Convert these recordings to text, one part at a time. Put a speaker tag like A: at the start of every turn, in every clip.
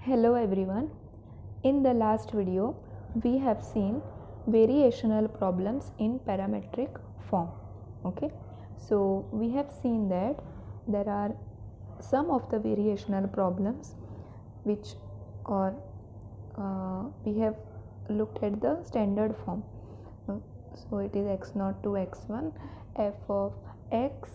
A: Hello everyone. In the last video, we have seen variational problems in parametric form. Okay, so we have seen that there are some of the variational problems which are we have looked at the standard form. So it is x0 to x1 f of x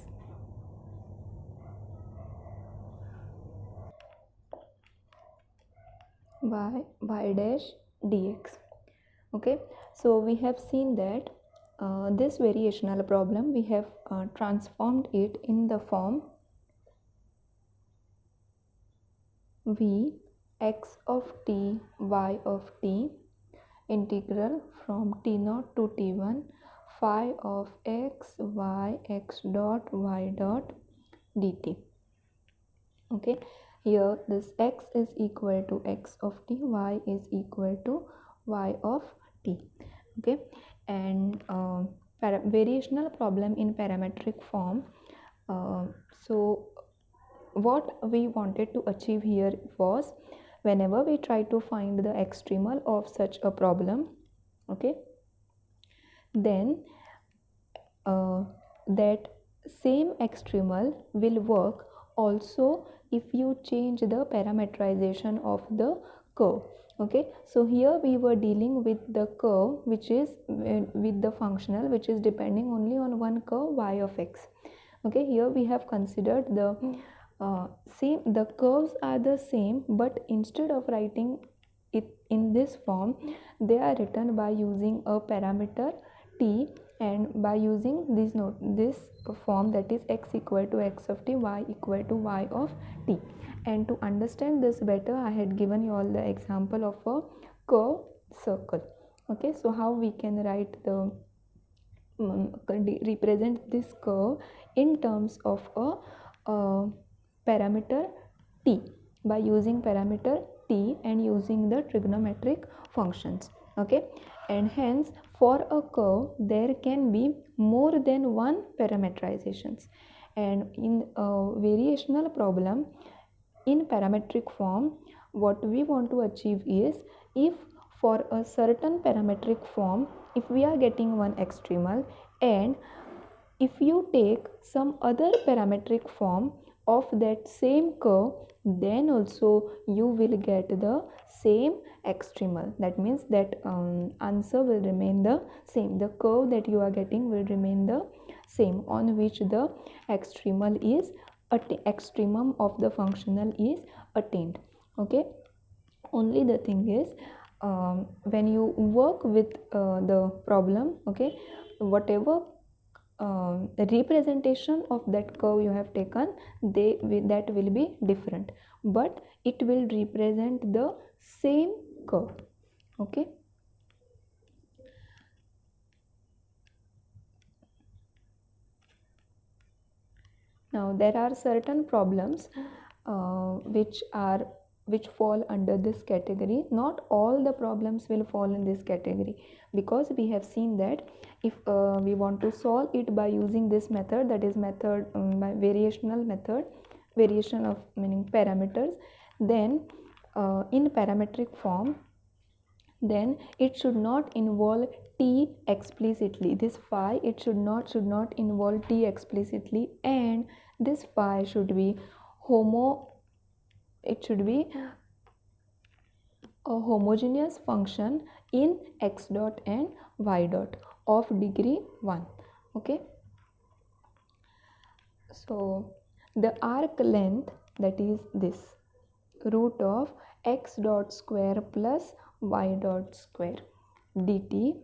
A: y dash dx. Okay, so we have seen that this variational problem we have transformed it in the form v x of t y of t integral from t0 to t1 phi of x y x dot y dot dt. Okay, here this x is equal to x of t, y is equal to y of t. Okay, and variational problem in parametric form. So what we wanted to achieve here was, whenever we try to find the extremal of such a problem, okay, then that same extremal will work also if you change the parameterization of the curve. Okay, so here we were dealing with the curve which is with the functional which is depending only on one curve y of x. Okay, here we have considered the same, the curves are the same, but instead of writing it in this form, they are written by using a parameter t, and by using this form, that is x equal to x of t, y equal to y of t. And to understand this better, I had given you all the example of a curve circle. Okay, so how we can write the represent this curve in terms of a parameter t, by using parameter t and using the trigonometric functions. Okay, and hence for a curve there can be more than one parameterizations, and in a variational problem in parametric form, what we want to achieve is, if for a certain parametric form, if we are getting one extremal, and if you take some other parametric form of that same curve, then also you will get the same extremal. That means that answer will remain the same, the curve that you are getting will remain the same, on which the extremal is extremum of the functional is attained. Okay, only the thing is, when you work with the problem, okay, whatever representation of that curve you have taken, that will be different, but it will represent the same curve. Okay, now there are certain problems which fall under this category. Not all the problems will fall in this category, because we have seen that if we want to solve it by using this method, that is method by variational method, variation of meaning parameters, then in parametric form, then it should not involve t explicitly. This phi, it should not involve t explicitly, and this phi should be it should be a homogeneous function in x dot and y dot of degree 1. Okay, so the arc length, that is this root of x dot square plus y dot square dt,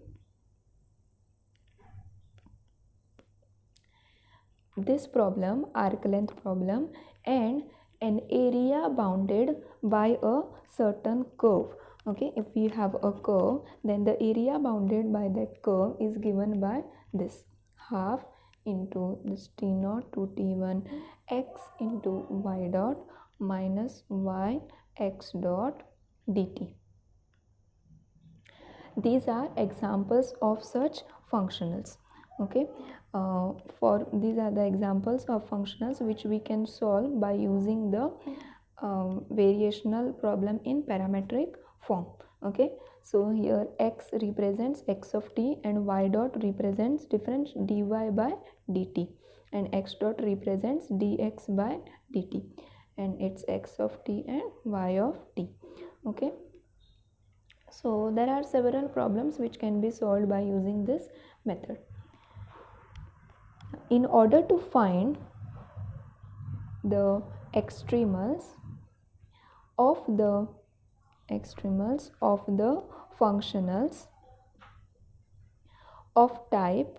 A: this problem, arc length problem, and an area bounded by a certain curve. Okay, if we have a curve, then the area bounded by that curve is given by this half into this t0 to t1 x into y dot minus y x dot dt. These are examples of such functionals. Okay, for these are the examples of functionals which we can solve by using the variational problem in parametric form. Okay, so here x represents x of t and y dot represents difference dy by dt, and x dot represents dx by dt, and it's x of t and y of t. Okay, so there are several problems which can be solved by using this method. In order to find the extremals of the functionals of type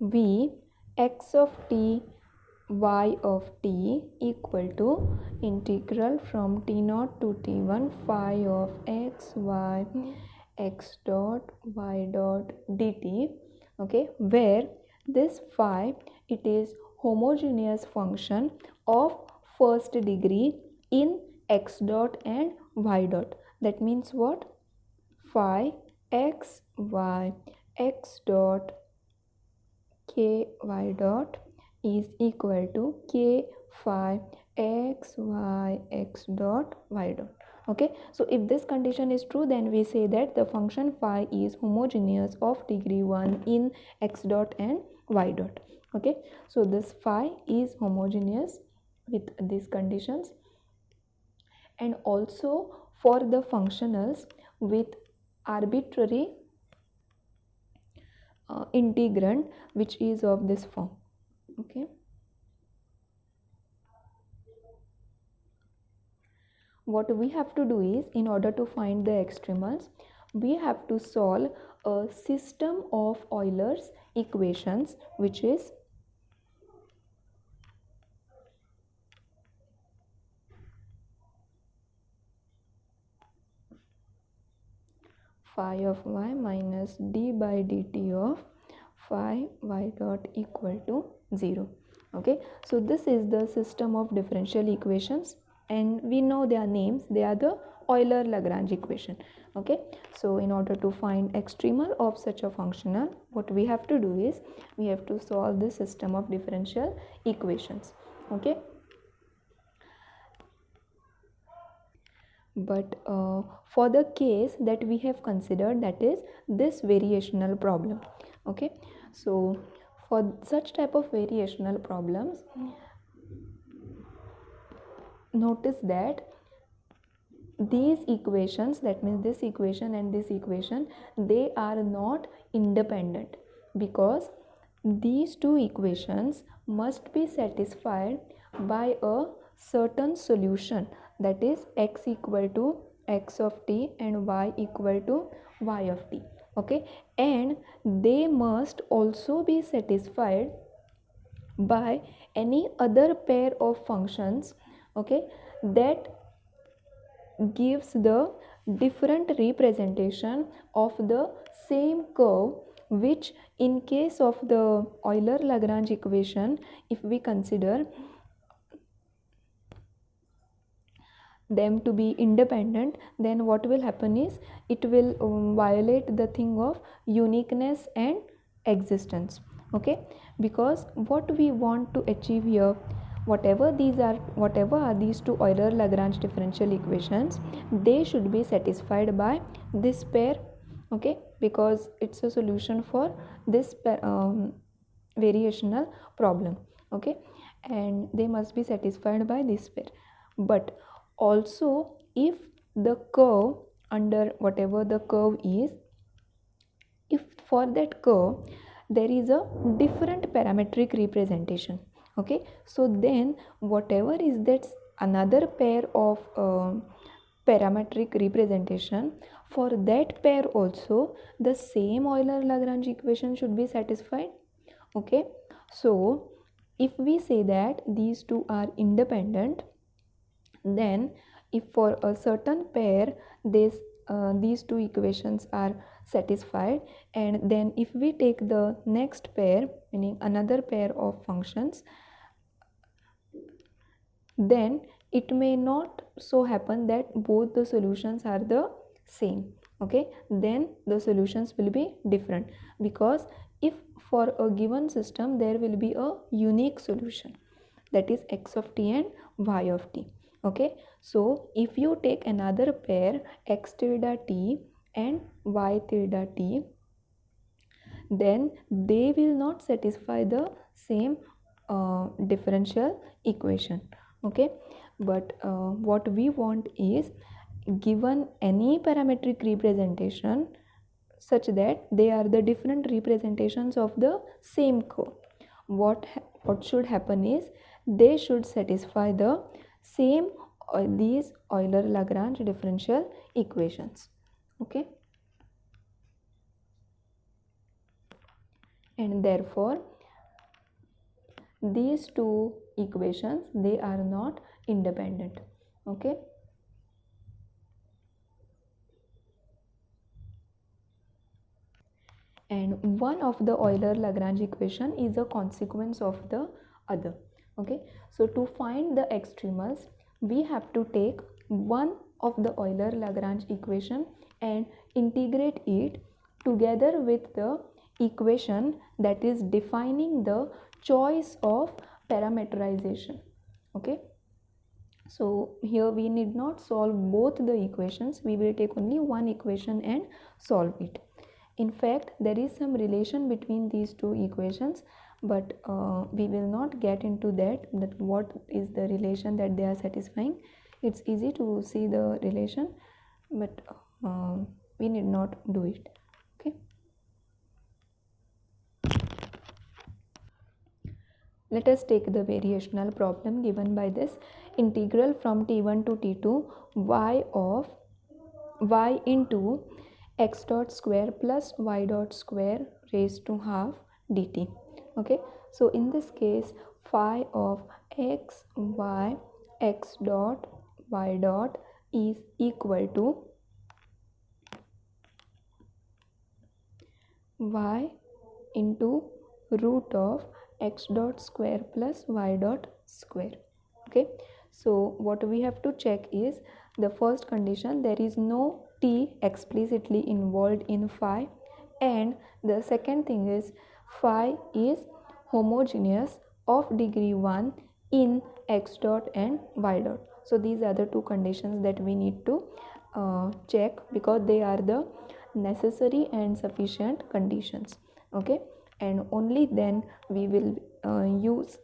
A: v x of t y of t equal to integral from t0 to t1 phi of x y x dot y dot dt. Okay, where this phi, it is homogeneous function of first degree in x dot and y dot. That means what? Phi x y x dot k y dot is equal to k phi x y x dot y dot. Okay, so if this condition is true, then we say that the function phi is homogeneous of degree 1 in x dot and y dot. Okay, so this phi is homogeneous with these conditions. And also for the functionals with arbitrary integrand which is of this form. Okay, what we have to do is, in order to find the extremals, we have to solve a system of Euler's equations, which is phi of y minus d by dt of phi y dot equal to 0. Okay, so this is the system of differential equations, and we know their names. They are the Euler-Lagrange equation. Okay, so in order to find extremal of such a functional, what we have to do is, we have to solve the system of differential equations. Okay, but for the case that we have considered, that is this variational problem. Okay, so for such type of variational problems, notice that these equations, that means this equation and this equation, they are not independent, because these two equations must be satisfied by a certain solution, that is x equal to x of t and y equal to y of t. Okay, and they must also be satisfied by any other pair of functions, okay, that gives the different representation of the same curve, which in case of the Euler-Lagrange equation, if we consider them to be independent, then what will happen is, it will violate the thing of uniqueness and existence. Okay, because what we want to achieve here, whatever are these two Euler-Lagrange differential equations, they should be satisfied by this pair. Okay, because it's a solution for this variational problem. Okay, and they must be satisfied by this pair. But also, if the curve, under whatever the curve is, if for that curve there is a different parametric representation, okay, so then whatever is that another pair of parametric representation, for that pair also the same Euler-Lagrange equation should be satisfied. Okay, so if we say that these two are independent, then if for a certain pair these two equations are satisfied, and then if we take the next pair, meaning another pair of functions, then it may not so happen that both the solutions are the same. Okay, then the solutions will be different, because if for a given system there will be a unique solution, that is x of t and y of t. Okay, so if you take another pair x tilde t and y tilde t, then they will not satisfy the same differential equation. Okay, but what we want is, given any parametric representation such that they are the different representations of the same curve, what should happen is they should satisfy the same these Euler-Lagrange differential equations. Okay, and therefore these two equations, they are not independent. Okay, and one of the Euler-Lagrange equation is a consequence of the other. Okay, so to find the extremals, we have to take one of the Euler-Lagrange equation and integrate it together with the equation that is defining the choice of parameterization. Okay, so here we need not solve both the equations, we will take only one equation and solve it. In fact, there is some relation between these two equations, but we will not get into that what is the relation that they are satisfying. It's easy to see the relation, but we need not do it. Okay, let us take the variational problem given by this integral from t1 to t2 y of y into x dot square plus y dot square raised to half dt. Okay, so in this case phi of x y x dot y dot is equal to y into root of x dot square plus y dot square. Okay, so what we have to check is the first condition, there is no t explicitly involved in phi, and the second thing is phi is homogeneous of degree 1 in x dot and y dot. So these are the two conditions that we need to check, because they are the necessary and sufficient conditions. Okay, and only then we will use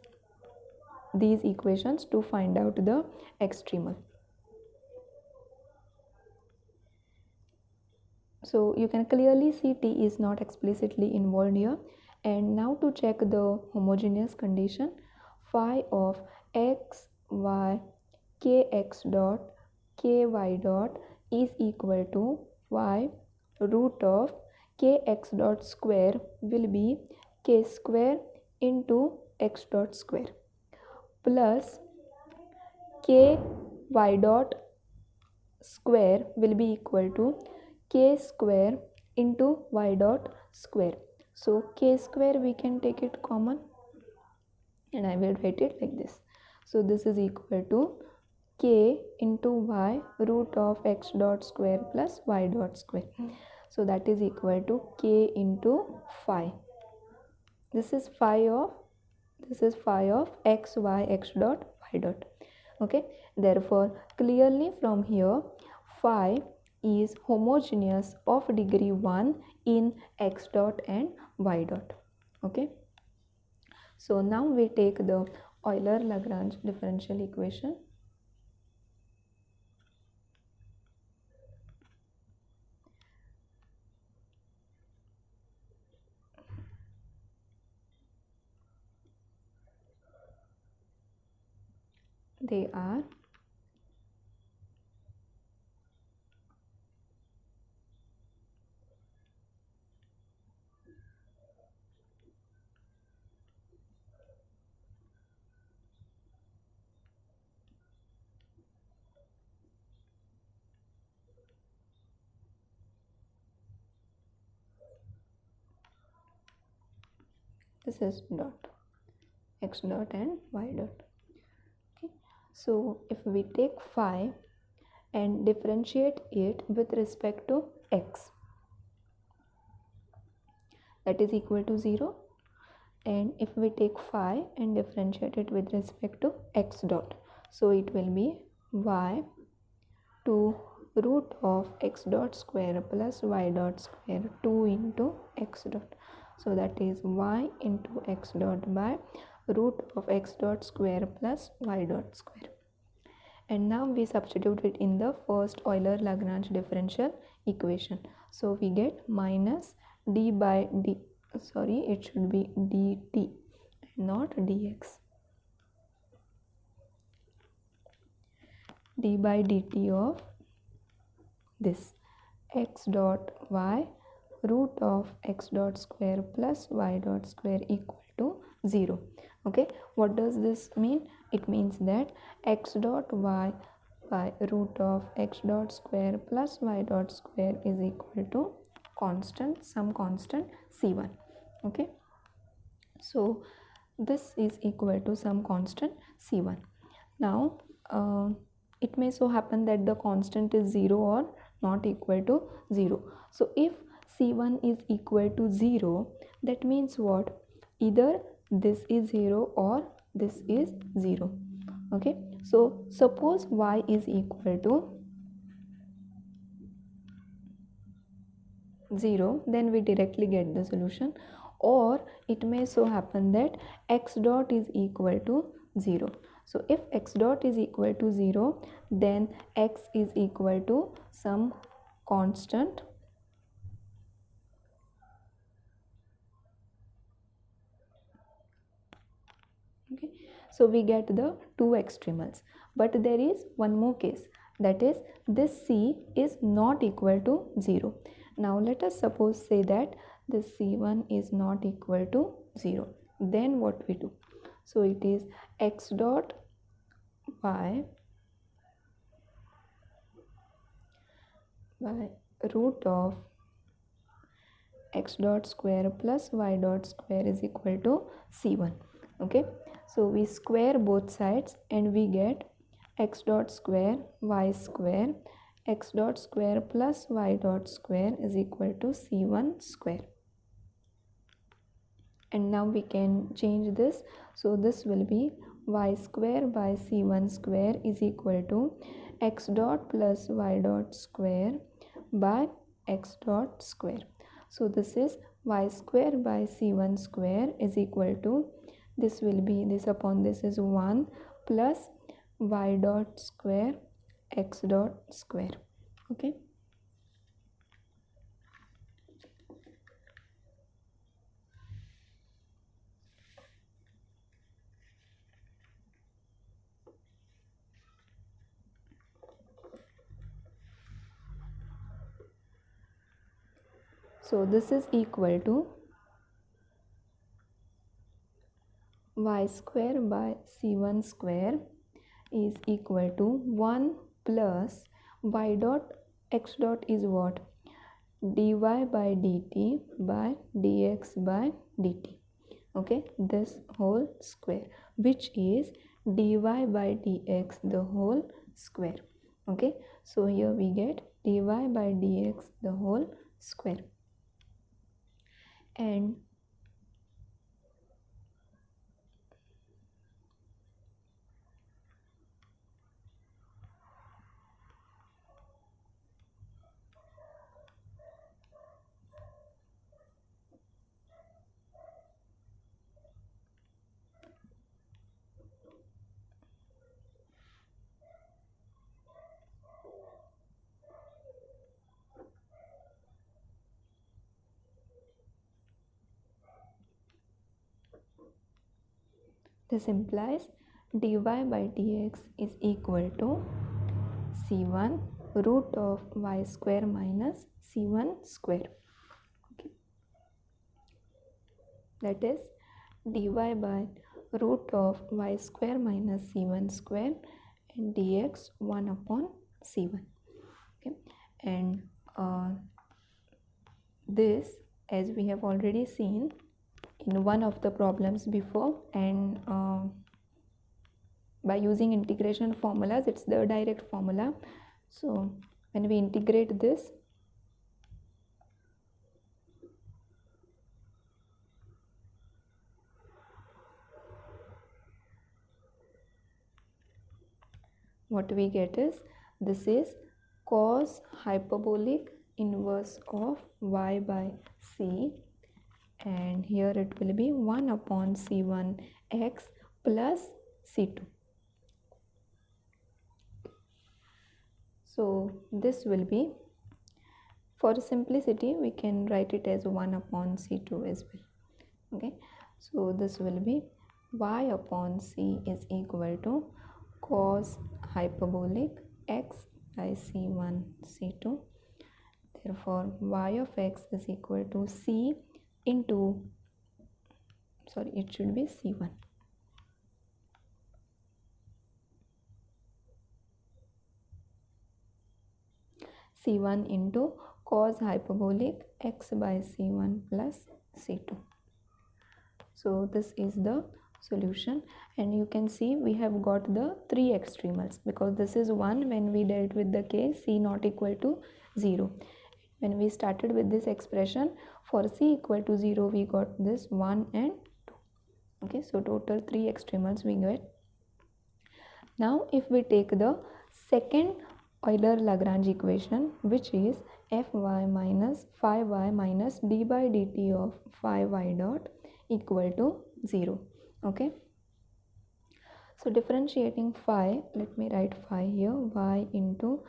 A: these equations to find out the extremal. So you can clearly see t is not explicitly involved here. And now to check the homogeneous condition, phi of x y kx dot ky dot is equal to y root of kx dot square will be k square into x dot square plus k y dot square will be equal to k square into y dot square. So k square we can take it common and I will write it like this. So this is equal to k into y root of x dot square plus y dot square. So that is equal to k into phi. This is phi of x y x dot y dot. Okay, therefore clearly from here phi is homogeneous of degree 1 in x dot and y dot. Okay, so now we take the Euler-Lagrange differential equation. They are this is dot x dot and y dot. Okay, so if we take phi and differentiate it with respect to x, that is equal to 0, and if we take phi and differentiate it with respect to x dot, so it will be y to root of x dot square plus y dot square 2 into x dot, so that is y into x dot by root of x dot square plus y dot square. And now we substitute it in the first Euler-Lagrange differential equation, so we get minus d by d, sorry, it should be dt not dx, d by dt of this x dot y root of x dot square plus y dot square equal to 0. Okay, what does this mean? It means that x dot y by root of x dot square plus y dot square is equal to constant, some constant c1. Okay, so this is equal to some constant c1. Now it may so happen that the constant is 0 or not equal to 0. So if c1 is equal to 0, that means what? Either this is 0 or this is 0. Okay, so suppose y is equal to 0, then we directly get the solution, or it may so happen that x dot is equal to 0. So if x dot is equal to 0, then x is equal to some constant okay, so we get the two extremals. But there is one more case, that is this c is not equal to 0. Now let us suppose say that this c1 is not equal to 0, then what we do? So it is x dot y by root of x dot square plus y dot square is equal to c1. Okay, so we square both sides and we get x dot square y square x dot square plus y dot square is equal to c1 square. And now we can change this, so this will be y square by c1 square is equal to x dot plus y dot square by x dot square. So this is y square by c1 square is equal to, this will be, this upon this is 1 plus y dot square x dot square. Okay, so this is equal to y square by c1 square is equal to 1 plus y dot x dot is what? Dy by dt by dx by dt. Okay, this whole square, which is dy by dx the whole square. Okay, so here we get dy by dx the whole square. And this implies dy by dx is equal to c1 root of y square minus c1 square. Okay, that is dy by root of y square minus c1 square and dx 1 upon c1. Okay, and this, as we have already seen in one of the problems before, and by using integration formulas, it's the direct formula. So when we integrate this, what we get is, this is cos hyperbolic inverse of y by c, and here it will be 1 upon c1 x plus c2. So this will be, for simplicity we can write it as 1 upon c2 as well. Okay, so this will be y upon c is equal to cos hyperbolic x by c1 c2. Therefore y of x is equal to c into, sorry, it should be c1. c1 into cos hyperbolic x by c1 plus c2. So this is the solution, and you can see we have got the three extremals, because this is 1 when we dealt with the case c not equal to 0. When we started with this expression, for c equal to 0 we got this 1 and 2. Okay, so total 3 extremals we get. Now if we take the second Euler-Lagrange equation, which is fy minus phi y minus d by dt of phi y dot equal to 0. Okay, so differentiating phi, let me write phi here, y into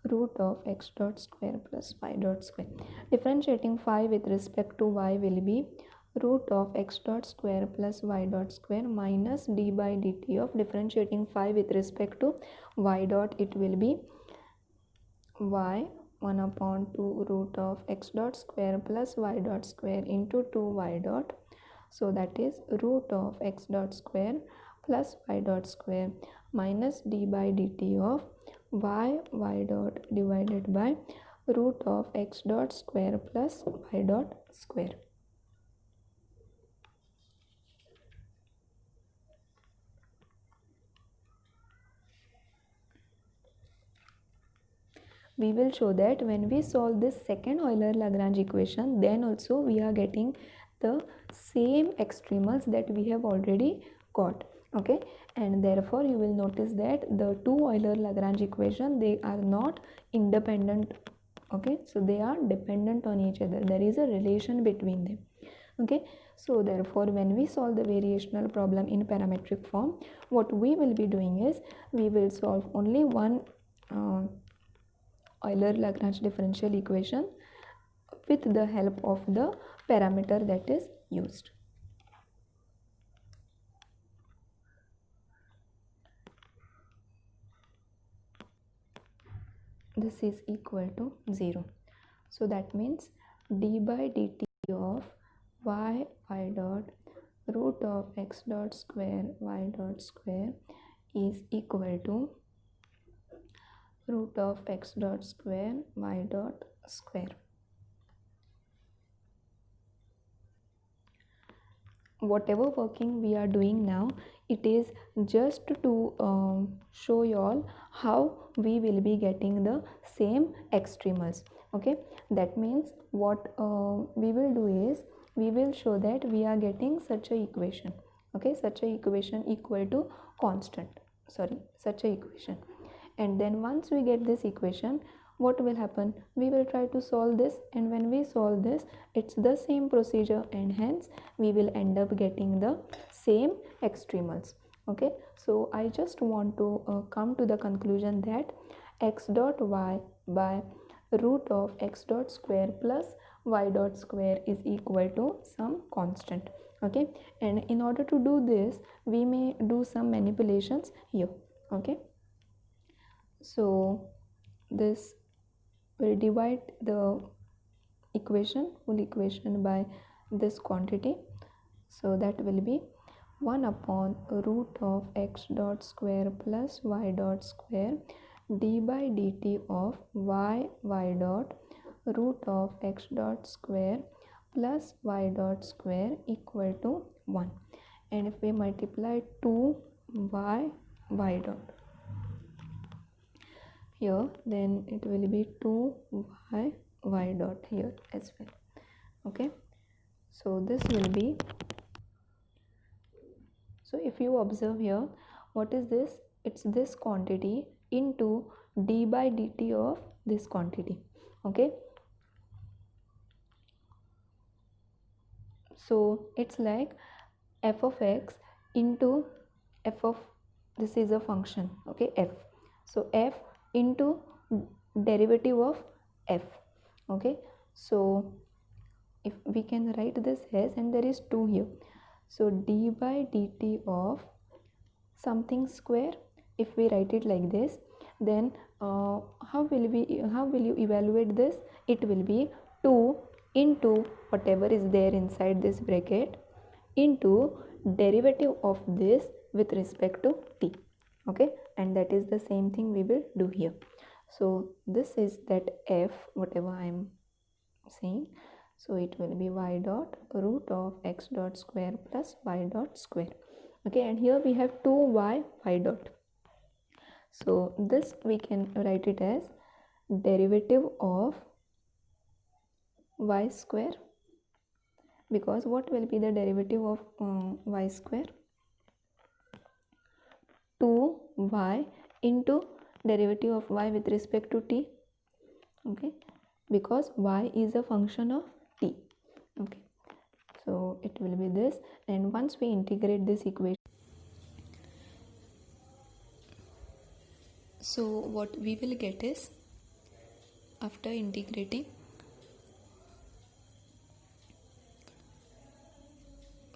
A: root of x dot square plus y dot square. Differentiating phi with respect to y will be root of x dot square plus y dot square minus d by dt of differentiating phi with respect to y dot, it will be y 1 upon 2 root of x dot square plus y dot square into 2y dot. So that is root of x dot square plus y dot square minus d by dt of y dot divided by root of x dot square plus y dot square. We will show that when we solve this second Euler-Lagrange equation, then also we are getting the same extremals that we have already got. Okay, and therefore you will notice that the two Euler-Lagrange equation, they are not independent. Okay, so they are dependent on each other. There is a relation between them. Okay, so therefore when we solve the variational problem in parametric form, what we will be doing is, we will solve only one Euler-Lagrange differential equation with the help of the parameter that is used. This is equal to 0. So that means d by dt of y dot root of x dot square y dot square is equal to root of x dot square y dot square. Whatever working we are doing now, it is just to show you all how we will be getting the same extremals. Okay, that means what we will do is, we will show that we are getting such a equation. Okay, such a equation equal to constant, sorry, such a equation, and then once we get this equation, what will happen, we will try to solve this, and when we solve this, it's the same procedure, and hence we will end up getting the same extremals. Okay, so I just want to come to the conclusion that x dot y by root of x dot square plus y dot square is equal to some constant. Okay, and in order to do this, we may do some manipulations here. Okay, so this will divide the equation, full equation, by this quantity. So that will be 1 upon root of x dot square plus y dot square d by dt of y dot root of x dot square plus y dot square equal to 1. And if we multiply 2y dot here, then it will be 2y dot here as well. Okay, so this will be, so if you observe here, what is this, it's this quantity into d by dt of this quantity. Okay, so it's like f of x into f of, this is a function, okay, f, so f into derivative of f. Okay, so if we can write this as, and there is 2 here, so d by dt of something square, if we write it like this, then how will you evaluate this? It will be 2 into whatever is there inside this bracket into derivative of this with respect to t. Okay, and that is the same thing we will do here. So this is that f, whatever I am saying, so it will be y dot root of x dot square plus y dot square. Okay, and here we have 2y y dot, so this we can write it as derivative of y square, because what will be the derivative of y square? 2y into derivative of y with respect to t. Okay, because y is a function of t. Okay, so it will be this, and once we integrate this equation, so what we will get is, after integrating,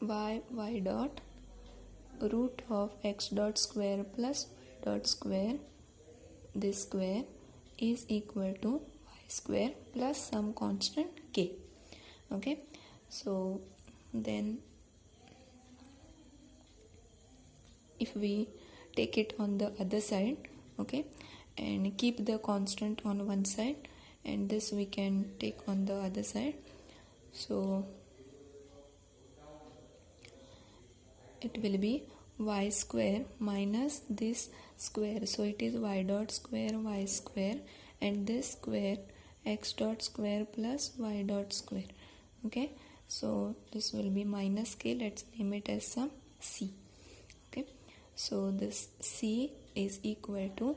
A: y dot root of x dot square plus y dot square, this square, is equal to y square plus some constant k. Okay, so then if we take it on the other side, okay, and keep the constant on one side, and this we can take on the other side, so it will be y square minus this square, so it is y dot square y square, and this square x dot square plus y dot square. Okay, so this will be minus k, let's name it as some c. Okay, so this c is equal to,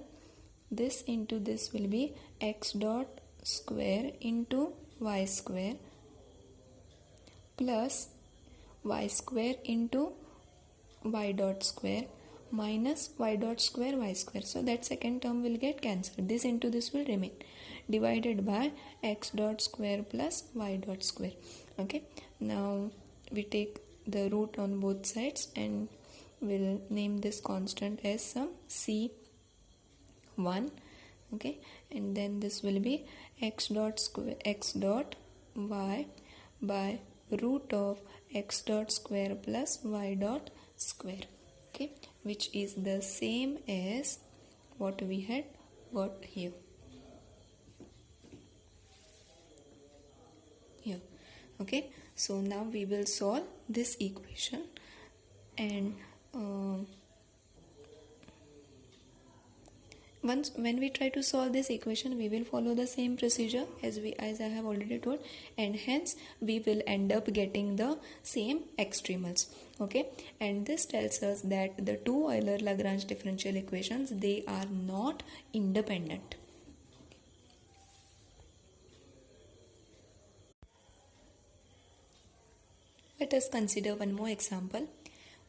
A: this into this will be x dot square into y square plus y square into y dot square minus y dot square y square, so that second term will get cancelled, this into this will remain, divided by x dot square plus y dot square. Okay, now we take the root on both sides and we'll name this constant as some c1. Okay, and then this will be x dot square x dot y by root of x dot square plus y dot square. Okay, which is the same as what we had got here. Okay, so now we will solve this equation, and when we try to solve this equation, we will follow the same procedure as I have already told, and hence we will end up getting the same extremals. Okay, and this tells us that the two Euler-Lagrange differential equations, they are not independent. Let us consider one more example.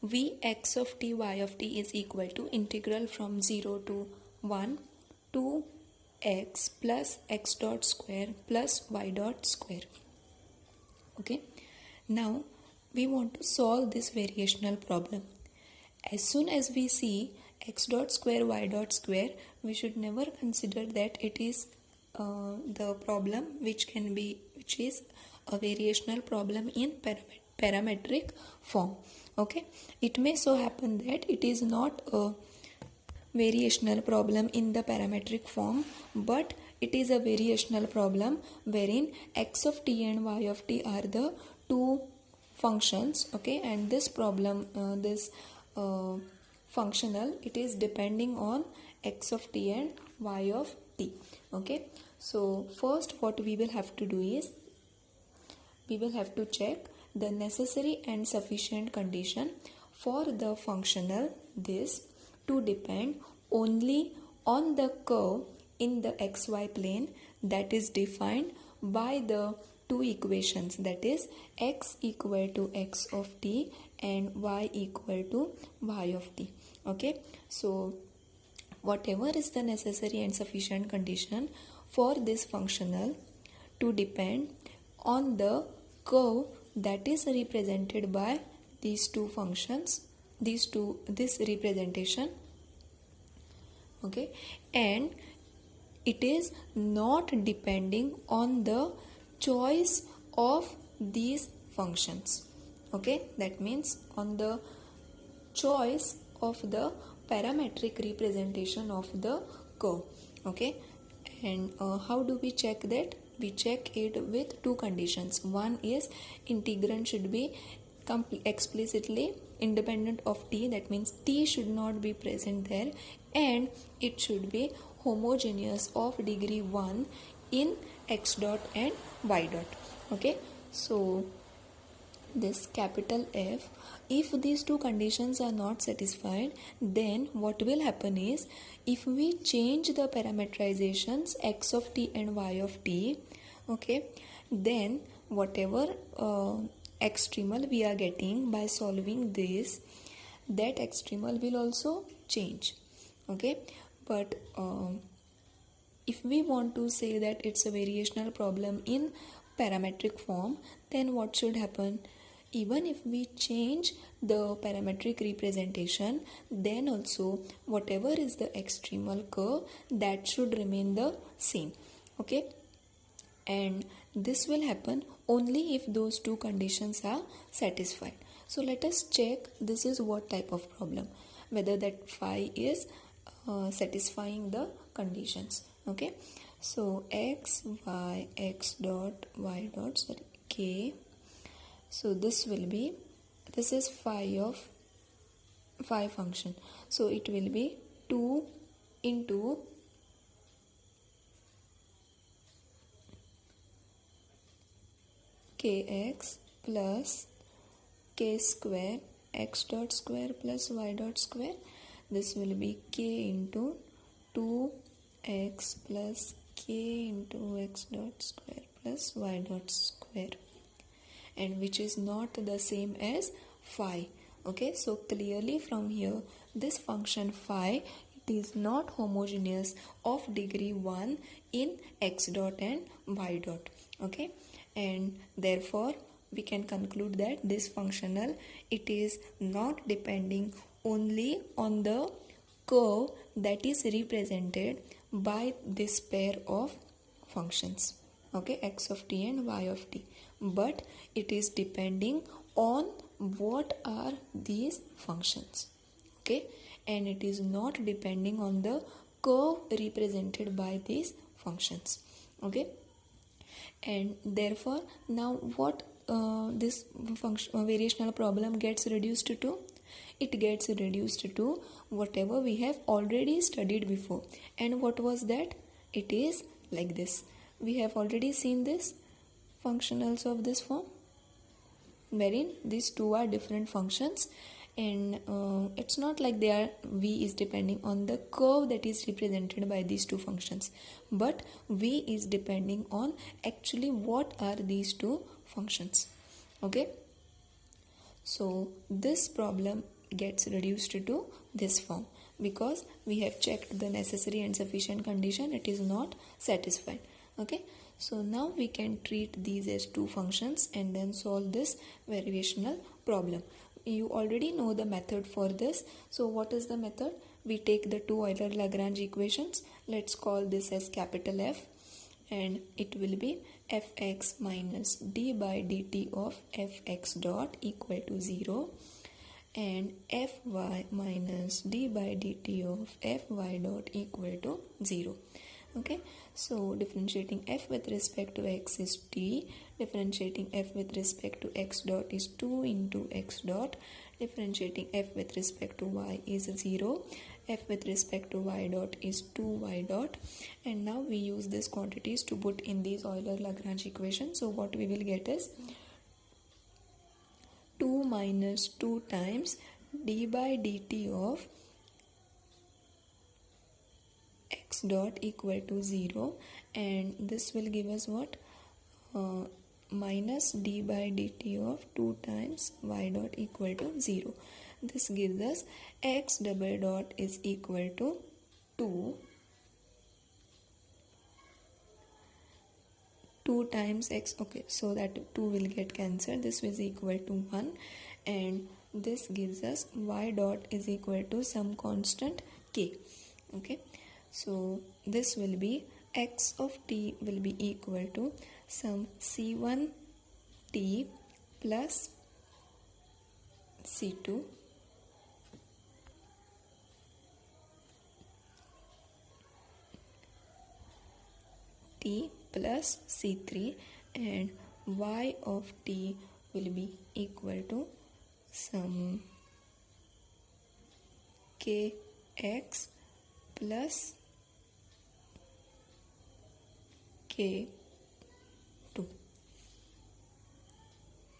A: Vx of t y of t is equal to integral from 0 to 1 to x plus x dot square plus y dot square. Okay, now we want to solve this variational problem. As soon as we see x dot square y dot square, we should never consider that it is the problem which is a variational problem in parametric form. Okay, it may so happen that it is not a variational problem in the parametric form, but it is a variational problem wherein x of t and y of t are the two functions. Okay, and this problem, functional, it is depending on x of t and y of t. Okay, so first what we will have to do is, we will have to check the necessary and sufficient condition for the functional this to depend only on the curve in the xy plane that is defined by the two equations, that is x equal to x of t and y equal to y of t. Okay, so whatever is the necessary and sufficient condition for this functional to depend on the curve that is represented by these two functions, this representation. Okay, and it is not depending on the choice of these functions. Okay, that means on the choice of the parametric representation of the curve. Okay, and how do we check that? We check it with two conditions. One is integrand should be explicitly independent of t, that means t should not be present there, and it should be homogeneous of degree 1 in x dot and y dot. Okay, so this capital F, if these two conditions are not satisfied, then what will happen is, if we change the parameterizations x of t and y of t, okay, then whatever extremal we are getting by solving this, that extremal will also change. Okay, but if we want to say that it's a variational problem in parametric form, then what should happen? Even if we change the parametric representation, then also whatever is the extremal curve, that should remain the same. Okay, and this will happen only if those two conditions are satisfied. So let us check this is what type of problem, whether that phi is satisfying the conditions. Okay, so x y x dot y dot, sorry, k. So this is phi function, so it will be 2 into kx plus k square x dot square plus y dot square. This will be k into 2x plus k into x dot square plus y dot square, and which is not the same as phi. Okay, so clearly from here, this function phi, it is not homogeneous of degree 1 in x dot and y dot. Okay, and therefore we can conclude that this functional, it is not depending only on the curve that is represented by this pair of functions, okay, x of t and y of t, but it is depending on what are these functions. Okay, and it is not depending on the curve represented by these functions. Okay, and therefore now what this variational problem gets reduced to? It gets reduced to whatever we have already studied before. And what was that? It is like this. We have already seen this functionals of this form, wherein these two are different functions, and it's not like they are v is depending on the curve that is represented by these two functions, but v is depending on actually what are these two functions. Okay, so this problem gets reduced to this form because we have checked the necessary and sufficient condition, it is not satisfied. Okay, so now we can treat these as two functions and then solve this variational problem. You already know the method for this. So what is the method? We take the two Euler-Lagrange equations. Let's call this as capital F, and it will be fx minus d by dt of fx dot equal to 0, and fy minus d by dt of fy dot equal to 0. Okay, so differentiating f with respect to x is t, differentiating f with respect to x dot is 2 into x dot, differentiating f with respect to y is 0, f with respect to y dot is 2y dot, and now we use these quantities to put in these Euler-Lagrange equations. So what we will get is 2 minus 2 times d by dt of x dot equal to 0, and this will give us what? Minus d by dt of 2 times y dot equal to 0. This gives us x double dot is equal to 2 times x. Okay, so that 2 will get cancelled. This is equal to 1, and this gives us y dot is equal to some constant k. Okay, so this will be x of t will be equal to some c1 t plus c2 t plus c3, and y of t will be equal to some kx plus k2.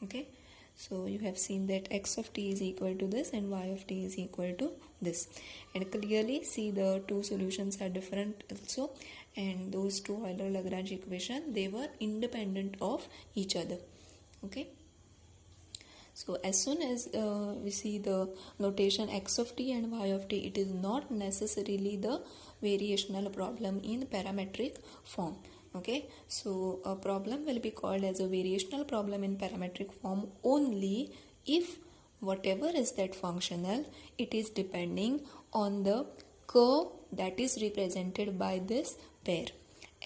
A: Okay, so you have seen that x of t is equal to this and y of t is equal to this, and clearly see the two solutions are different also, and those two Euler-Lagrange equation, they were independent of each other. Okay, so as soon as we see the notation x of t and y of t, it is not necessarily the variational problem in parametric form. Okay, so a problem will be called as a variational problem in parametric form only if whatever is that functional, it is depending on the curve that is represented by this pair.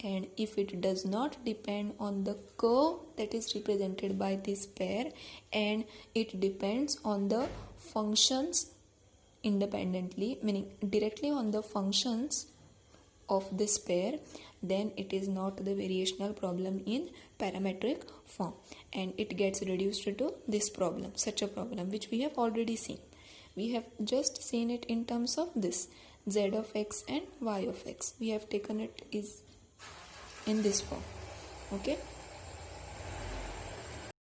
A: And if it does not depend on the curve that is represented by this pair, and it depends on the functions independently, meaning directly on the functions of this pair, then it is not the variational problem in parametric form, and it gets reduced to this problem, such a problem which we have already seen. We have just seen it in terms of this z of x and y of x. We have taken it is in this form. Okay.